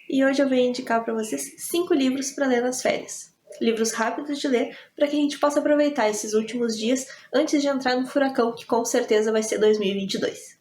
E hoje eu venho indicar para vocês 5 livros para ler nas férias. Livros rápidos de ler para que a gente possa aproveitar esses últimos dias antes de entrar no furacão que com certeza vai ser 2022.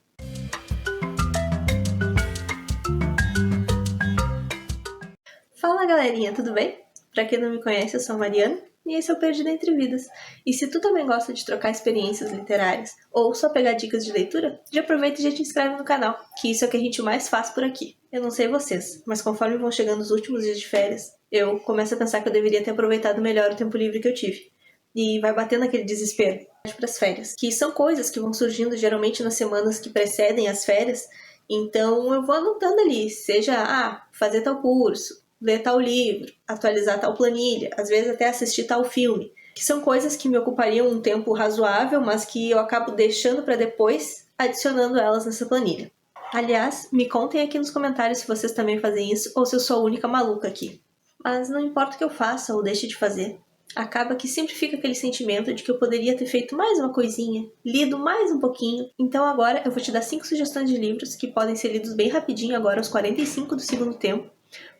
Fala galerinha, tudo bem? Para quem não me conhece, eu sou a Mariana e esse é o Perdida Entre Vidas. E se tu também gosta de trocar experiências literárias ou só pegar dicas de leitura, já aproveita e já te inscreve no canal, que isso é o que a gente mais faz por aqui. Eu não sei vocês, mas conforme vão chegando os últimos dias de férias, eu começo a pensar que eu deveria ter aproveitado melhor o tempo livre que eu tive. E vai batendo aquele desespero para as férias, que são coisas que vão surgindo geralmente nas semanas que precedem as férias, então eu vou anotando ali, seja fazer tal curso, ler tal livro, atualizar tal planilha, às vezes até assistir tal filme, que são coisas que me ocupariam um tempo razoável, mas que eu acabo deixando para depois, adicionando elas nessa planilha. Aliás, me contem aqui nos comentários se vocês também fazem isso ou se eu sou a única maluca aqui. Mas não importa o que eu faça ou deixe de fazer, acaba que sempre fica aquele sentimento de que eu poderia ter feito mais uma coisinha, lido mais um pouquinho. Então agora eu vou te dar 5 sugestões de livros que podem ser lidos bem rapidinho agora aos 45 do segundo tempo,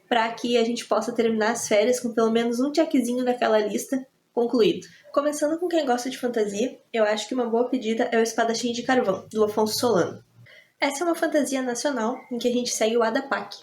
para que a gente possa terminar as férias com pelo menos um checkzinho daquela lista concluído. Começando com quem gosta de fantasia, eu acho que uma boa pedida é o Espadachim de Carvão, do Afonso Solano. Essa é uma fantasia nacional em que a gente segue o Adapak,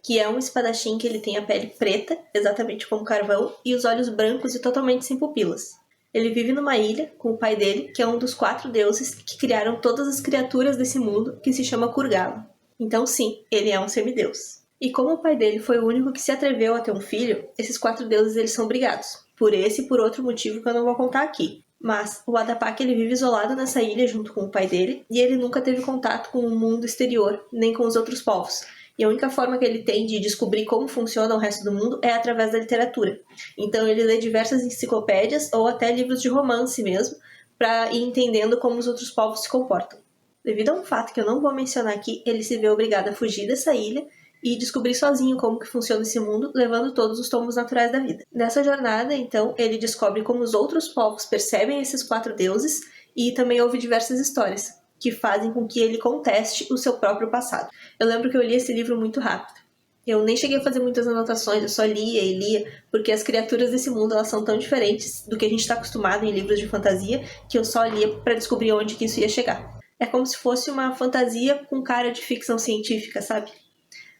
que é um espadachim que ele tem a pele preta, exatamente como carvão, e os olhos brancos e totalmente sem pupilas. Ele vive numa ilha com o pai dele, que é um dos 4 deuses que criaram todas as criaturas desse mundo, que se chama Kurgala. Então sim, ele é um semideus. E como o pai dele foi o único que se atreveu a ter um filho, esses 4 deuses eles são brigados. Por esse e por outro motivo que eu não vou contar aqui. Mas o Adapak ele vive isolado nessa ilha junto com o pai dele, e ele nunca teve contato com o mundo exterior, nem com os outros povos. E a única forma que ele tem de descobrir como funciona o resto do mundo é através da literatura. Então ele lê diversas enciclopédias ou até livros de romance mesmo, para ir entendendo como os outros povos se comportam. Devido a um fato que eu não vou mencionar aqui, ele se vê obrigado a fugir dessa ilha e descobrir sozinho como que funciona esse mundo, levando todos os tomos naturais da vida. Nessa jornada, então, ele descobre como os outros povos percebem esses 4 deuses e também ouve diversas histórias, que fazem com que ele conteste o seu próprio passado. Eu lembro que eu li esse livro muito rápido. Eu nem cheguei a fazer muitas anotações, eu só lia e lia, porque as criaturas desse mundo elas são tão diferentes do que a gente está acostumado em livros de fantasia, que eu só lia para descobrir onde que isso ia chegar. É como se fosse uma fantasia com cara de ficção científica, sabe?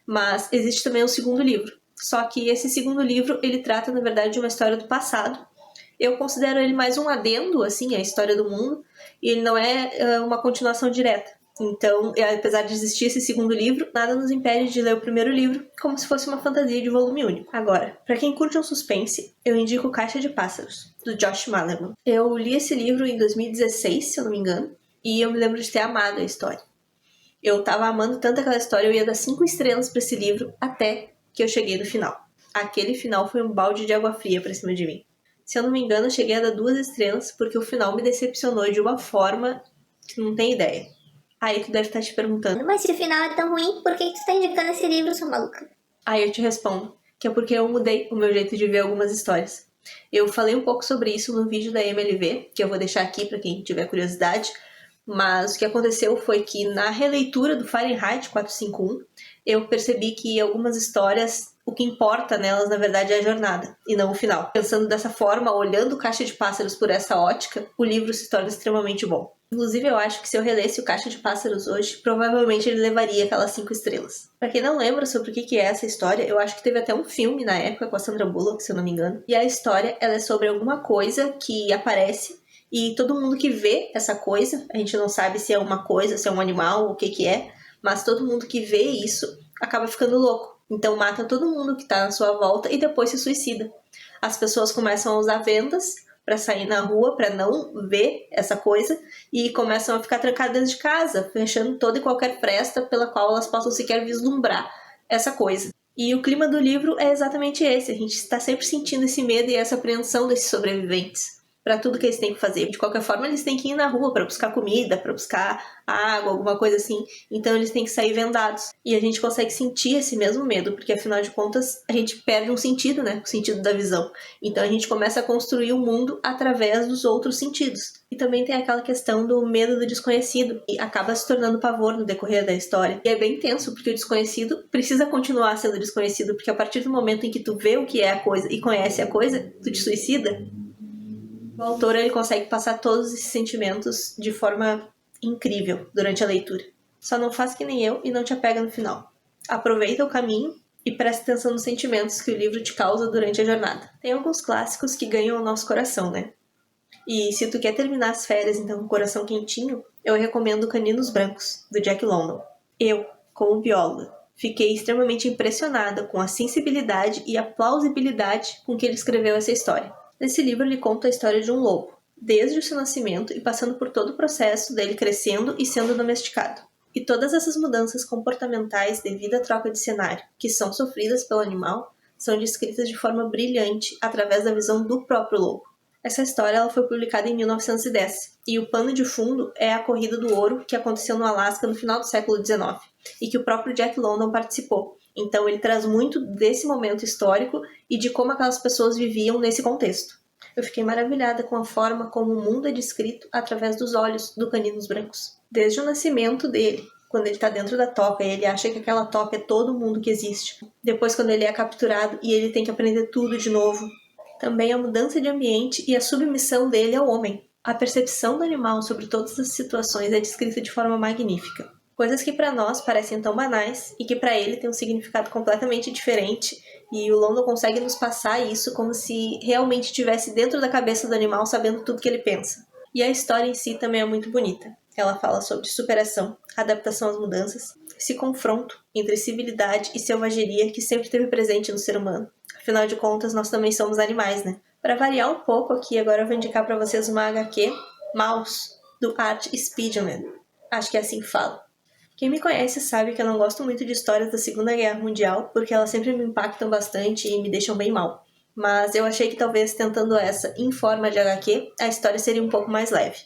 Mas existe também um segundo livro. Só que esse segundo livro, ele trata, na verdade, de uma história do passado. Eu considero ele mais um adendo, assim, à história do mundo, e ele não é uma continuação direta. Então, apesar de existir esse segundo livro, nada nos impede de ler o primeiro livro como se fosse uma fantasia de volume único. Agora, para quem curte um suspense, eu indico Caixa de Pássaros, do Josh Malerman. Eu li esse livro em 2016, se eu não me engano, e eu me lembro de ter amado a história. Eu tava amando tanto aquela história, eu ia dar 5 estrelas pra esse livro até que eu cheguei no final. Aquele final foi um balde de água fria pra cima de mim. Se eu não me engano, eu cheguei a dar 2 estrelas porque o final me decepcionou de uma forma que não tem ideia. Aí tu deve estar te perguntando, mas se o final é tão ruim, por que tu tá indicando esse livro, sua maluca? Aí eu te respondo, que é porque eu mudei o meu jeito de ver algumas histórias. Eu falei um pouco sobre isso no vídeo da MLV, que eu vou deixar aqui pra quem tiver curiosidade, mas o que aconteceu foi que na releitura do Fahrenheit 451, eu percebi que algumas histórias, o que importa nelas na verdade é a jornada, e não o final. Pensando dessa forma, olhando Caixa de Pássaros por essa ótica, o livro se torna extremamente bom. Inclusive eu acho que se eu relesse o Caixa de Pássaros hoje, provavelmente ele levaria aquelas 5 estrelas. Pra quem não lembra sobre o que é essa história, eu acho que teve até um filme na época com a Sandra Bullock, se eu não me engano. E a história, ela é sobre alguma coisa que aparece e todo mundo que vê essa coisa, a gente não sabe se é uma coisa, se é um animal, o que é, mas todo mundo que vê isso acaba ficando louco. Então mata todo mundo que tá na sua volta e depois se suicida. As pessoas começam a usar vendas para sair na rua, para não ver essa coisa, e começam a ficar trancadas dentro de casa, fechando toda e qualquer fresta pela qual elas possam sequer vislumbrar essa coisa. E o clima do livro é exatamente esse, a gente está sempre sentindo esse medo e essa apreensão desses sobreviventes. para tudo que eles têm que fazer. De qualquer forma, eles têm que ir na rua para buscar comida, para buscar água, alguma coisa assim. Então eles têm que sair vendados. E a gente consegue sentir esse mesmo medo, porque afinal de contas a gente perde um sentido, né? O sentido da visão. Então a gente começa a construir o mundo através dos outros sentidos. E também tem aquela questão do medo do desconhecido, e acaba se tornando pavor no decorrer da história. E é bem tenso, porque o desconhecido precisa continuar sendo desconhecido, porque a partir do momento em que tu vê o que é a coisa e conhece a coisa, tu te suicida. O autor ele consegue passar todos esses sentimentos de forma incrível durante a leitura. Só não faz que nem eu e não te apega no final. Aproveita o caminho e presta atenção nos sentimentos que o livro te causa durante a jornada. Tem alguns clássicos que ganham o nosso coração, né? E se tu quer terminar as férias então com o coração quentinho, eu recomendo Caninos Brancos, do Jack London. Eu, como bióloga, fiquei extremamente impressionada com a sensibilidade e a plausibilidade com que ele escreveu essa história. Nesse livro ele conta a história de um lobo, desde o seu nascimento e passando por todo o processo dele crescendo e sendo domesticado. E todas essas mudanças comportamentais devido à troca de cenário, que são sofridas pelo animal, são descritas de forma brilhante através da visão do próprio lobo. Essa história ela foi publicada em 1910, e o pano de fundo é a corrida do ouro que aconteceu no Alasca no final do século XIX, e que o próprio Jack London participou. Então ele traz muito desse momento histórico e de como aquelas pessoas viviam nesse contexto. Eu fiquei maravilhada com a forma como o mundo é descrito através dos olhos do Caninos Brancos. Desde o nascimento dele, quando ele está dentro da toca e ele acha que aquela toca é todo mundo que existe. Depois quando ele é capturado e ele tem que aprender tudo de novo. Também a mudança de ambiente e a submissão dele ao homem. A percepção do animal sobre todas as situações é descrita de forma magnífica. Coisas que para nós parecem tão banais e que para ele tem um significado completamente diferente, e o London consegue nos passar isso como se realmente estivesse dentro da cabeça do animal sabendo tudo que ele pensa. E a história em si também é muito bonita. Ela fala sobre superação, adaptação às mudanças, esse confronto entre civilidade e selvageria que sempre esteve presente no ser humano. Afinal de contas, nós também somos animais, né? Para variar um pouco aqui, agora eu vou indicar para vocês uma HQ, Mouse, do Art Spiegelman. Acho que é assim que fala. Quem me conhece sabe que eu não gosto muito de histórias da Segunda Guerra Mundial, porque elas sempre me impactam bastante e me deixam bem mal. Mas eu achei que talvez tentando essa em forma de HQ, a história seria um pouco mais leve.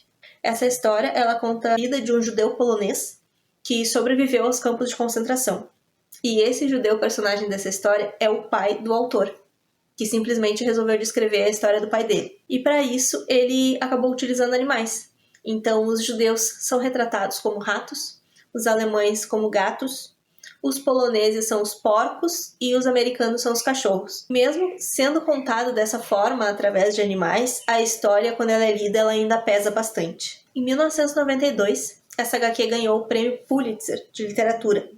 Essa história, ela conta a vida de um judeu polonês que sobreviveu aos campos de concentração. E esse judeu personagem dessa história é o pai do autor, que simplesmente resolveu descrever a história do pai dele. E para isso, ele acabou utilizando animais. Então, os judeus são retratados como ratos, os alemães como gatos, os poloneses são os porcos e os americanos são os cachorros. Mesmo sendo contado dessa forma, através de animais, a história, quando ela é lida, ela ainda pesa bastante. Em 1992, essa HQ ganhou o Prêmio Pulitzer de Literatura.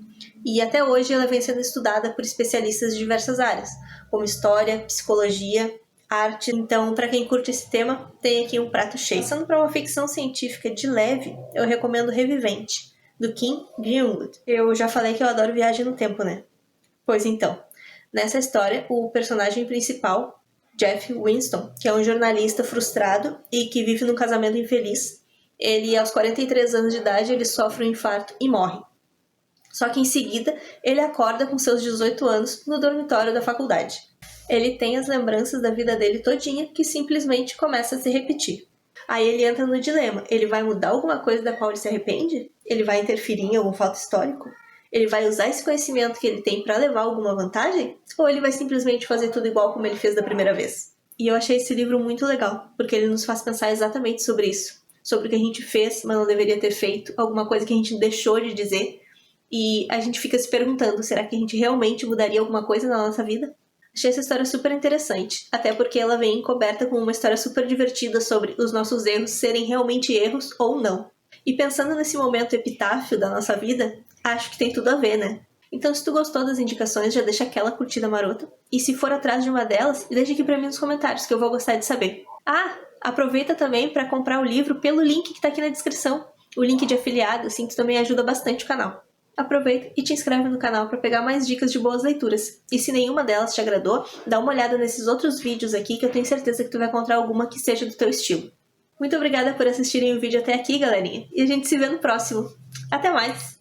E até hoje ela vem sendo estudada por especialistas de diversas áreas, como história, psicologia, arte. Então, para quem curte esse tema, tem aqui um prato cheio. Sendo para uma ficção científica de leve, eu recomendo Revivente, do Ken Greenwood. Eu já falei que eu adoro viagem no tempo, né? Pois então, nessa história, o personagem principal, Jeff Winston, que é um jornalista frustrado e que vive num casamento infeliz, ele, aos 43 anos de idade, ele sofre um infarto e morre. Só que em seguida, ele acorda com seus 18 anos no dormitório da faculdade. Ele tem as lembranças da vida dele todinha que simplesmente começa a se repetir. Aí ele entra no dilema, ele vai mudar alguma coisa da qual ele se arrepende? Ele vai interferir em algum fato histórico? Ele vai usar esse conhecimento que ele tem para levar alguma vantagem? Ou ele vai simplesmente fazer tudo igual como ele fez da primeira vez? E eu achei esse livro muito legal, porque ele nos faz pensar exatamente sobre isso. Sobre o que a gente fez, mas não deveria ter feito, alguma coisa que a gente deixou de dizer. E a gente fica se perguntando, será que a gente realmente mudaria alguma coisa na nossa vida? Achei essa história super interessante, até porque ela vem coberta com uma história super divertida sobre os nossos erros serem realmente erros ou não. E pensando nesse momento epitáfio da nossa vida, acho que tem tudo a ver, né? Então se tu gostou das indicações, já deixa aquela curtida marota. E se for atrás de uma delas, deixa aqui pra mim nos comentários, que eu vou gostar de saber. Ah, aproveita também para comprar o livro pelo link que tá aqui na descrição. O link de afiliado, assim, que também ajuda bastante o canal. Aproveita e te inscreve no canal para pegar mais dicas de boas leituras. E se nenhuma delas te agradou, dá uma olhada nesses outros vídeos aqui que eu tenho certeza que tu vai encontrar alguma que seja do teu estilo. Muito obrigada por assistirem o vídeo até aqui, galerinha. E a gente se vê no próximo. Até mais!